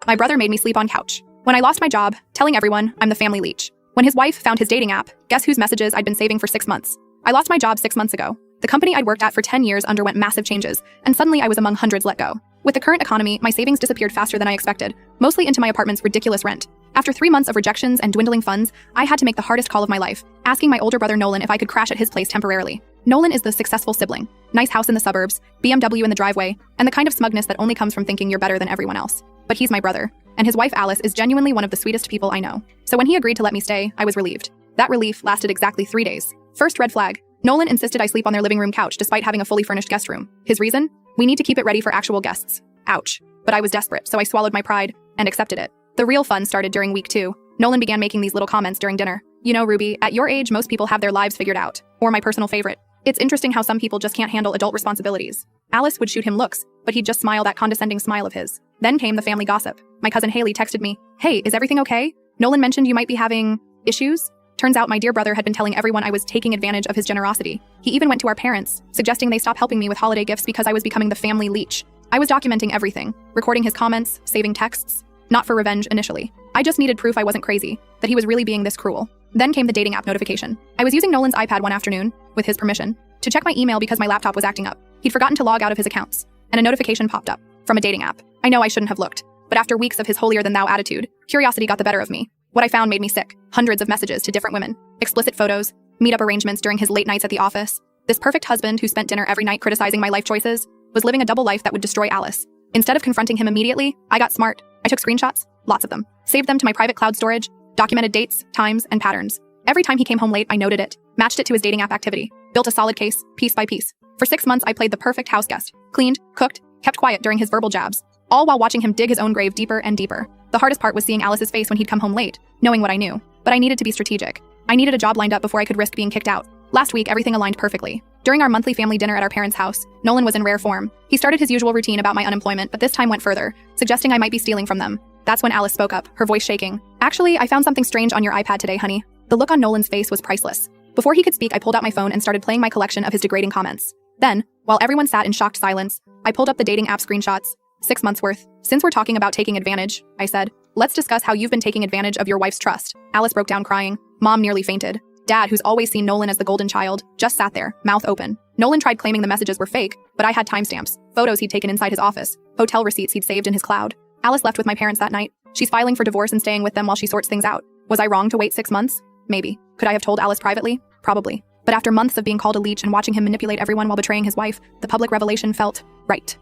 My brother made me sleep on couch. When I lost my job, telling everyone I'm the family leech. When his wife found his dating app, guess whose messages I'd been saving for 6 months? I lost my job 6 months ago. The company I'd worked at for 10 years underwent massive changes, and suddenly I was among hundreds let go. With the current economy, my savings disappeared faster than I expected, mostly into my apartment's ridiculous rent. After 3 months of rejections and dwindling funds, I had to make the hardest call of my life, asking my older brother Nolan if I could crash at his place temporarily. Nolan is the successful sibling. Nice house in the suburbs, BMW in the driveway, and the kind of smugness that only comes from thinking you're better than everyone else. But he's my brother, and his wife Alice is genuinely one of the sweetest people I know. So when he agreed to let me stay, I was relieved. That relief lasted exactly 3 days. First red flag. Nolan insisted I sleep on their living room couch despite having a fully furnished guest room. His reason? We need to keep it ready for actual guests. Ouch. But I was desperate, so I swallowed my pride and accepted it. The real fun started during week 2. Nolan began making these little comments during dinner. You know, Ruby, at your age, most people have their lives figured out. Or my personal favorite. It's interesting how some people just can't handle adult responsibilities. Alice would shoot him looks, but he'd just smile that condescending smile of his. Then came the family gossip. My cousin Haley texted me, "Hey, is everything okay? Nolan mentioned you might be having issues?" Turns out my dear brother had been telling everyone I was taking advantage of his generosity. He even went to our parents, suggesting they stop helping me with holiday gifts because I was becoming the family leech. I was documenting everything, recording his comments, saving texts. Not for revenge initially. I just needed proof I wasn't crazy, that he was really being this cruel. Then came the dating app notification. I was using Nolan's iPad one afternoon, with his permission, to check my email because my laptop was acting up. He'd forgotten to log out of his accounts, and a notification popped up from a dating app. I know I shouldn't have looked, but after weeks of his holier-than-thou attitude, curiosity got the better of me. What I found made me sick. Hundreds of messages to different women, explicit photos, meet-up arrangements during his late nights at the office. This perfect husband who spent dinner every night criticizing my life choices was living a double life that would destroy Alice. Instead of confronting him immediately, I got smart. I took screenshots, lots of them, saved them to my private cloud storage, documented dates, times, and patterns. Every time he came home late, I noted it, matched it to his dating app activity, built a solid case, piece by piece. For 6 months, I played the perfect house guest, cleaned, cooked, kept quiet during his verbal jabs, all while watching him dig his own grave deeper and deeper. The hardest part was seeing Alice's face when he'd come home late, knowing what I knew. But I needed to be strategic. I needed a job lined up before I could risk being kicked out. Last week, everything aligned perfectly. During our monthly family dinner at our parents' house, Nolan was in rare form. He started his usual routine about my unemployment, but this time went further, suggesting I might be stealing from them. That's when Alice spoke up, her voice shaking. "Actually, I found something strange on your iPad today, honey." The look on Nolan's face was priceless. Before he could speak, I pulled out my phone and started playing my collection of his degrading comments. Then, while everyone sat in shocked silence, I pulled up the dating app screenshots. 6 months worth. "Since we're talking about taking advantage," I said, "let's discuss how you've been taking advantage of your wife's trust." Alice broke down crying. Mom nearly fainted. Dad, who's always seen Nolan as the golden child, just sat there, mouth open. Nolan tried claiming the messages were fake, but I had timestamps, photos he'd taken inside his office, hotel receipts he'd saved in his cloud. Alice left with my parents that night. She's filing for divorce and staying with them while she sorts things out. Was I wrong to wait 6 months? Maybe. Could I have told Alice privately? Probably. But after months of being called a leech and watching him manipulate everyone while betraying his wife, the public revelation felt right.